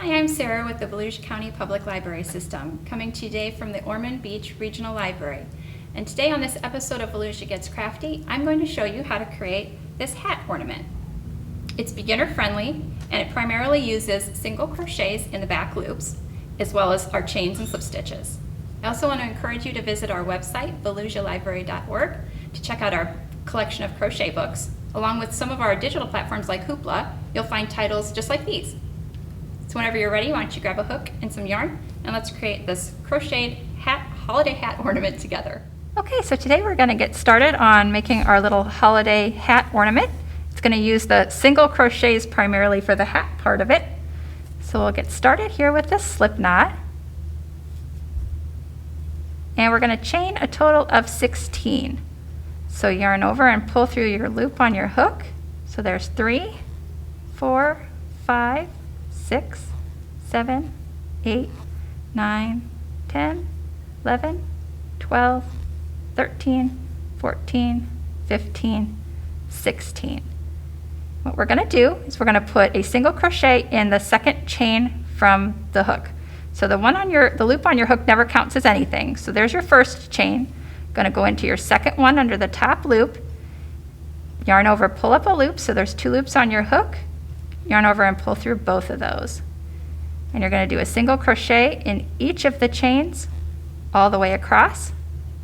Hi, I'm Sarah with the Volusia County Public Library System, coming to you today from the Ormond Beach Regional Library. And today on this episode of Volusia Gets Crafty, I'm going to show you how to create this hat ornament. It's beginner friendly, and it primarily uses single crochets in the back loops, as well as our chains and slip stitches. I also want to encourage you to visit our website, volusialibrary.org, to check out our collection of crochet books. Along with some of our digital platforms like Hoopla, you'll find titles just like these. So whenever you're ready, why don't you grab a hook and some yarn, and let's create this crocheted holiday hat ornament together. Okay, so today we're going to get started on making our little holiday hat ornament. It's going to use the single crochets primarily for the hat part of it. So we'll get started here with this slip knot. And we're going to chain a total of 16. So yarn over and pull through your loop on your hook. So there's 3, 4, 5, 6, 7, 8, 9, 10, 11, 12, 13, 14, 15, 16. What we're going to do is we're going to put a single crochet in the second chain from the hook. So the loop on your hook never counts as anything. So there's your first chain. Going to go into your second one under the top loop. Yarn over, pull up a loop. So there's 2 loops on your hook. Yarn over and pull through both of those. And you're going to do a single crochet in each of the chains all the way across.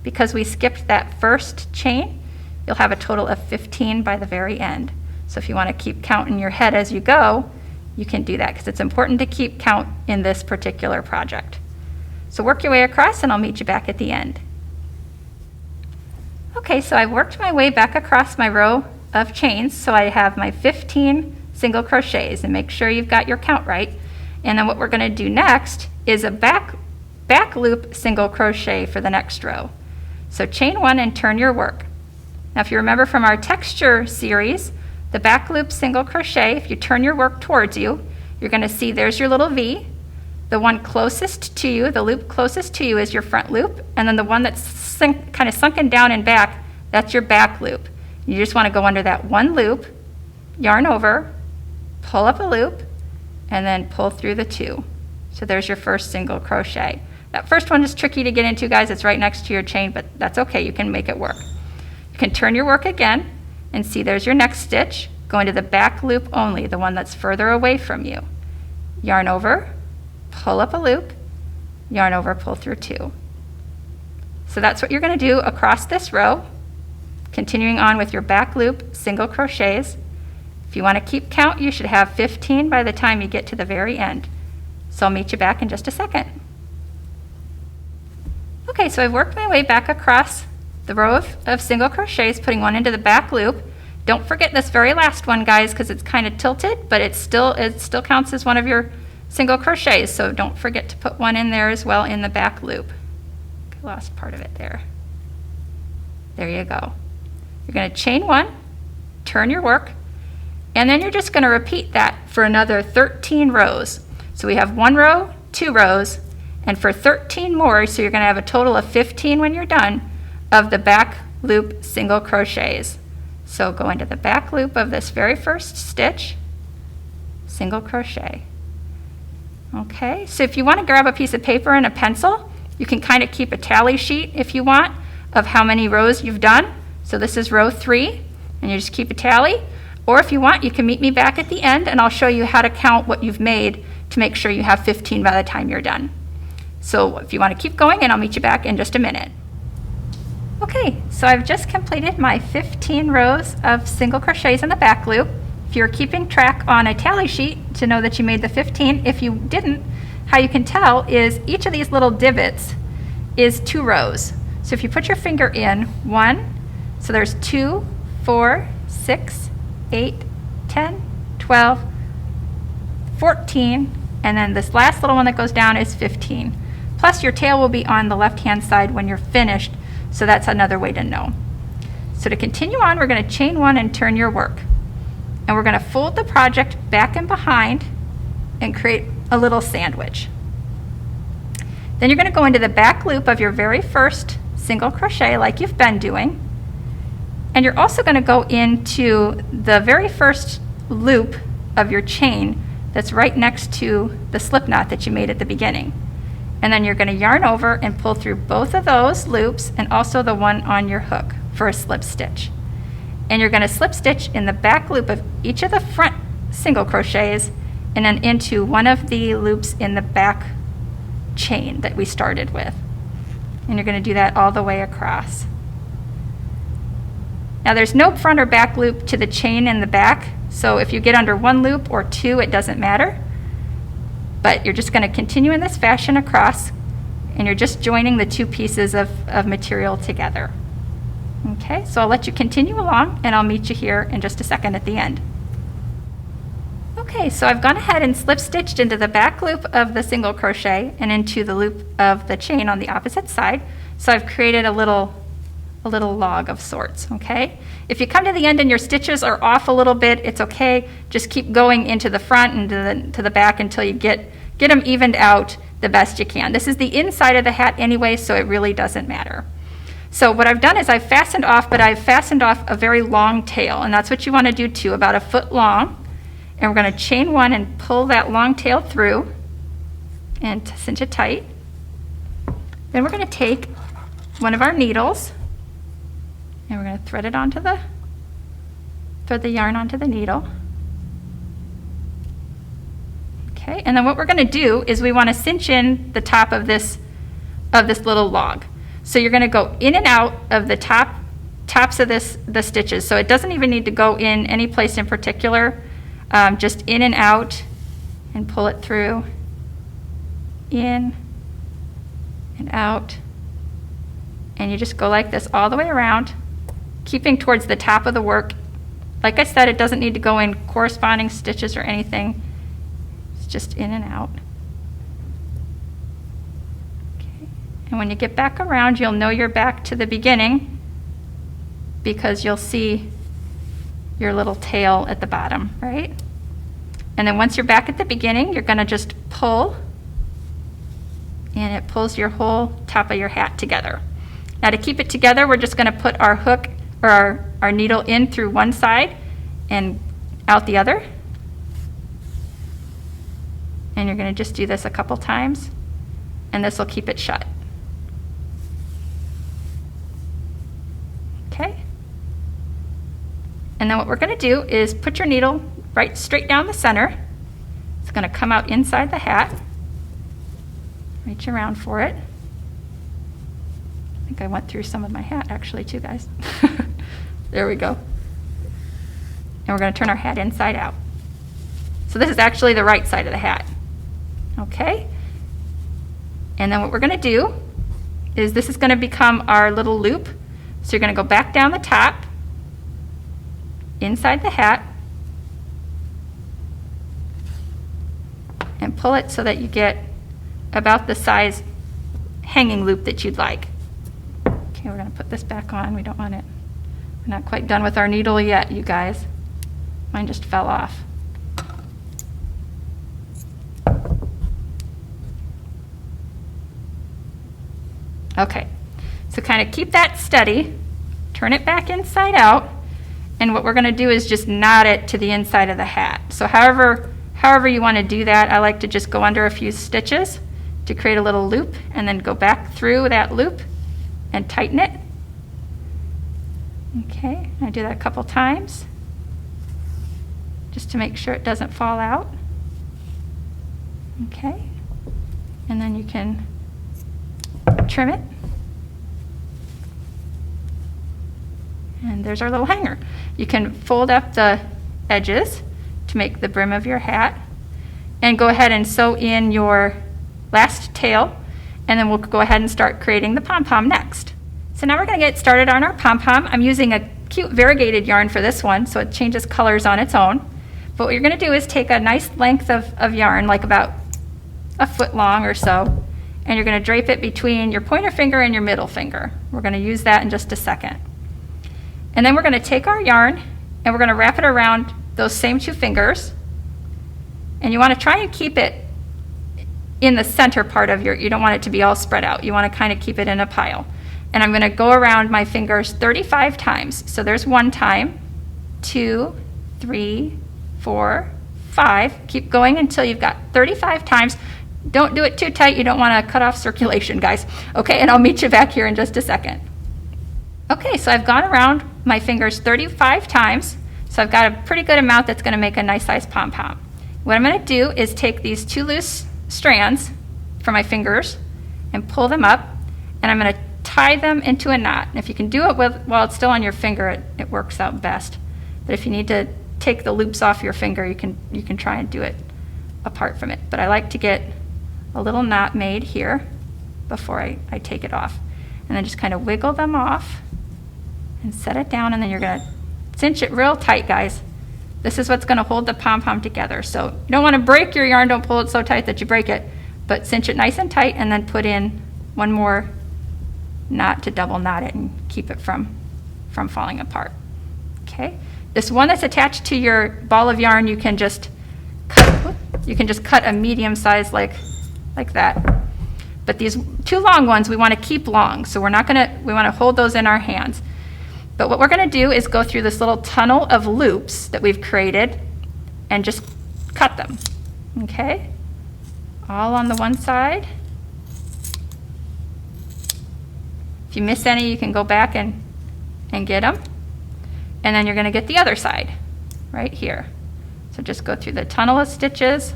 Because we skipped that first chain, you'll have a total of 15 by the very end. So if you want to keep count in your head as you go, you can do that because it's important to keep count in this particular project. So work your way across and I'll meet you back at the end. Okay, so I've worked my way back across my row of chains, so I have my 15 single crochets, and make sure you've got your count right. And then what we're going to do next is a back loop single crochet for the next row. So chain 1 and turn your work. Now if you remember from our texture series, the back loop single crochet, if you turn your work towards you, you're going to see there's your little V. The one closest to you, the loop closest to you, is your front loop, and then the one that's kind of sunken down and back, that's your back loop. You just want to go under that one loop, yarn over, pull up a loop, and then pull through the 2. So there's your first single crochet. That first one is tricky to get into, guys. It's right next to your chain, but that's okay. You can make it work. You can turn your work again and see there's your next stitch. Go into the back loop only, the one that's further away from you. Yarn over, pull up a loop, yarn over, pull through 2. So that's what you're going to do across this row, continuing on with your back loop single crochets. If you want to keep count, you should have 15 by the time you get to the very end. So I'll meet you back in just a second. Okay, so I've worked my way back across the row of single crochets, putting one into the back loop. Don't forget this very last one, guys, because it's kind of tilted, but it still counts as one of your single crochets, so don't forget to put one in there as well in the back loop. I lost part of it there. There you go. You're going to chain 1, turn your work, and then you're just going to repeat that for another 13 rows. So we have 1 row, 2 rows, and for 13 more, so you're going to have a total of 15 when you're done of the back loop single crochets. So go into the back loop of this very first stitch, single crochet. Okay, so if you want to grab a piece of paper and a pencil, you can kind of keep a tally sheet if you want of how many rows you've done. So this is row 3, and you just keep a tally. Or if you want, you can meet me back at the end and I'll show you how to count what you've made to make sure you have 15 by the time you're done. So if you want to keep going, and I'll meet you back in just a minute. Okay, so I've just completed my 15 rows of single crochets in the back loop. If you're keeping track on a tally sheet to know that you made the 15, if you didn't, how you can tell is each of these little divots is 2 rows. So if you put your finger in 1, so there's 2, 4, 6, 8, 10, 12, 14, and then this last little one that goes down is 15. Plus your tail will be on the left-hand side when you're finished, so that's another way to know. So to continue on, we're going to chain 1 and turn your work. And we're going to fold the project back and behind and create a little sandwich. Then you're going to go into the back loop of your very first single crochet like you've been doing. And you're also going to go into the very first loop of your chain that's right next to the slip knot that you made at the beginning. And then you're going to yarn over and pull through both of those loops and also the one on your hook for a slip stitch. And you're going to slip stitch in the back loop of each of the front single crochets and then into one of the loops in the back chain that we started with. And you're going to do that all the way across. Now there's no front or back loop to the chain in the back, so if you get under one loop or two, it doesn't matter. But you're just going to continue in this fashion across, and you're just joining the two pieces of material together. Okay, so I'll let you continue along, and I'll meet you here in just a second at the end. Okay, so I've gone ahead and slip stitched into the back loop of the single crochet and into the loop of the chain on the opposite side. So I've created a little log of sorts, okay? If you come to the end and your stitches are off a little bit, it's okay. Just keep going into the front and to the back until you get them evened out the best you can. This is the inside of the hat anyway, so it really doesn't matter. So what I've done is I've fastened off a very long tail, and that's what you want to do too, about a foot long. And we're going to chain one and pull that long tail through and cinch it tight. Then we're going to take one of our needles and we're going to thread the yarn onto the needle. Okay, and then what we're going to do is we want to cinch in the top of this little log. So you're going to go in and out of the tops of the stitches. So it doesn't even need to go in any place in particular. Just in and out and pull it through, in and out, and you just go like this all the way around, keeping towards the top of the work. Like I said, it doesn't need to go in corresponding stitches or anything. It's just in and out. Okay. And when you get back around, you'll know you're back to the beginning because you'll see your little tail at the bottom, right? And then once you're back at the beginning, you're going to just pull, and it pulls your whole top of your hat together. Now to keep it together, we're just going to put our hook or our needle in through one side and out the other. And you're going to just do this a couple times, and this will keep it shut. Okay? And then what we're going to do is put your needle right straight down the center. It's going to come out inside the hat. Reach around for it. I think I went through some of my hat actually too, guys. There we go. And we're going to turn our hat inside out. So this is actually the right side of the hat. Okay? And then what we're going to do is this is going to become our little loop. So you're going to go back down the top, inside the hat, and pull it so that you get about the size hanging loop that you'd like. Okay, we're going to put this back on. We don't want it. We're not quite done with our needle yet, you guys. Mine just fell off. Okay, so kind of keep that steady, turn it back inside out, and what we're going to do is just knot it to the inside of the hat. So however you want to do that, I like to just go under a few stitches to create a little loop and then go back through that loop and tighten it. Okay, I do that a couple times just to make sure it doesn't fall out. Okay, and then you can trim it. And there's our little hanger. You can fold up the edges to make the brim of your hat and go ahead and sew in your last tail, and then we'll go ahead and start creating the pom-pom next. So now we're going to get started on our pom-pom. I'm using a cute variegated yarn for this one, so it changes colors on its own. But what you're going to do is take a nice length of yarn, like about a foot long or so, and you're going to drape it between your pointer finger and your middle finger. We're going to use that in just a second. And then we're going to take our yarn and we're going to wrap it around those same two fingers. And you want to try and keep it in the center part of you don't want it to be all spread out. You want to kind of keep it in a pile. And I'm going to go around my fingers 35 times. So there's 1 time, 2, 3, 4, 35. Keep going until you've got 35 times. Don't do it too tight. You don't want to cut off circulation, guys. Okay, and I'll meet you back here in just a second. Okay, so I've gone around my fingers 35 times. So I've got a pretty good amount that's going to make a nice sized pom-pom. What I'm going to do is take these 2 loose strands from my fingers and pull them up, and I'm going to tie them into a knot. And if you can do it while it's still on your finger, it works out best. But if you need to take the loops off your finger, you can try and do it apart from it. But I like to get a little knot made here before I take it off. And then just kind of wiggle them off and set it down, and then you're going to cinch it real tight, guys. This is what's going to hold the pom-pom together. So you don't want to break your yarn, don't pull it so tight that you break it, but cinch it nice and tight, and then put in one more knot to double knot it and keep it from falling apart. Okay, this one that's attached to your ball of yarn, you can just cut a medium size like that. But these 2 long ones we want to keep long, so we want to hold those in our hands. But what we're going to do is go through this little tunnel of loops that we've created and just cut them. Okay, all on the one side. If you miss any, you can go back and get them. And then you're going to get the other side right here. So just go through the tunnel of stitches.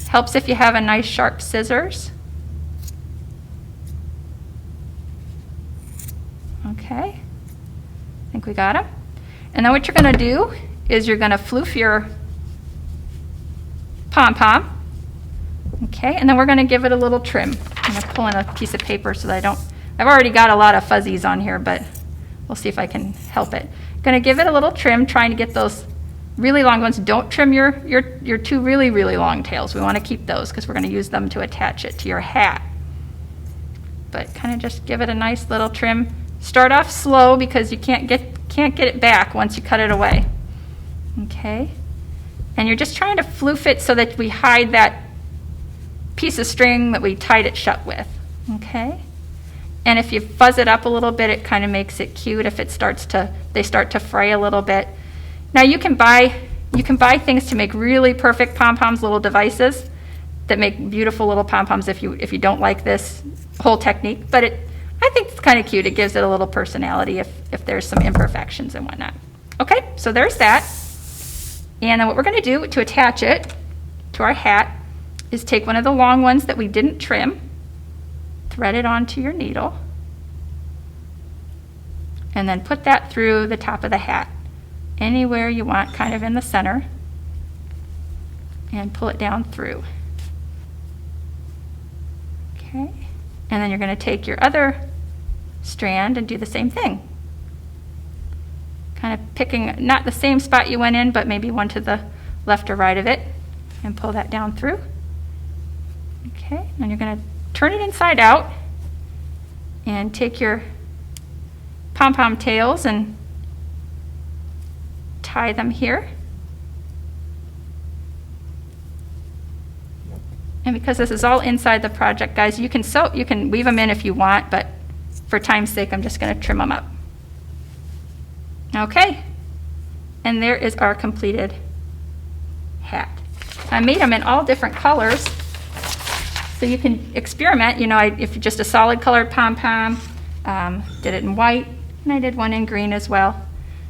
Helps if you have a nice sharp scissors. Okay, I think we got them. And then what you're going to do is you're going to floof your pom-pom. Okay, and then we're going to give it a little trim. I'm going to pull in a piece of paper so that I've already got a lot of fuzzies on here, but we'll see if I can help it. Going to give it a little trim, trying to get those really long ones. Don't trim your 2 really, really long tails. We want to keep those because we're going to use them to attach it to your hat. But kind of just give it a nice little trim. Start off slow because you can't get it back once you cut it away. Okay, and you're just trying to floof it so that we hide that piece of string that we tied it shut with. Okay, and if you fuzz it up a little bit, it kind of makes it cute. If they start to fray a little bit. Now you can buy things to make really perfect pom-poms, little devices that make beautiful little pom-poms if you don't like this whole technique, but I think it's kind of cute. It gives it a little personality if there's some imperfections and whatnot. Okay, so there's that. And then what we're going to do to attach it to our hat is take one of the long ones that we didn't trim, thread it onto your needle, and then put that through the top of the hat, anywhere you want, kind of in the center, and pull it down through. Okay, and then you're going to take your other strand and do the same thing. Kind of picking not the same spot you went in, but maybe one to the left or right of it, and pull that down through. Okay, and you're going to turn it inside out and take your pom-pom tails and tie them here. And because this is all inside the project, guys, you can weave them in if you want, but for time's sake, I'm just going to trim them up. Okay, and there is our completed hat. I made them in all different colors, so you can experiment. You know, if you're just a solid colored pom-pom, did it in white, and I did one in green as well.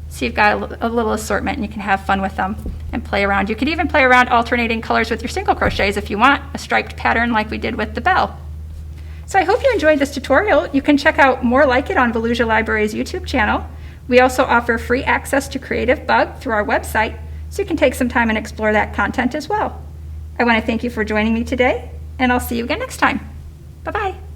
So you've got a little assortment, and you can have fun with them and play around. You could even play around alternating colors with your single crochets if you want a striped pattern like we did with the bell. So I hope you enjoyed this tutorial. You can check out more like it on Volusia Library's YouTube channel. We also offer free access to Creative Bug through our website, so you can take some time and explore that content as well. I want to thank you for joining me today, and I'll see you again next time. Bye-bye.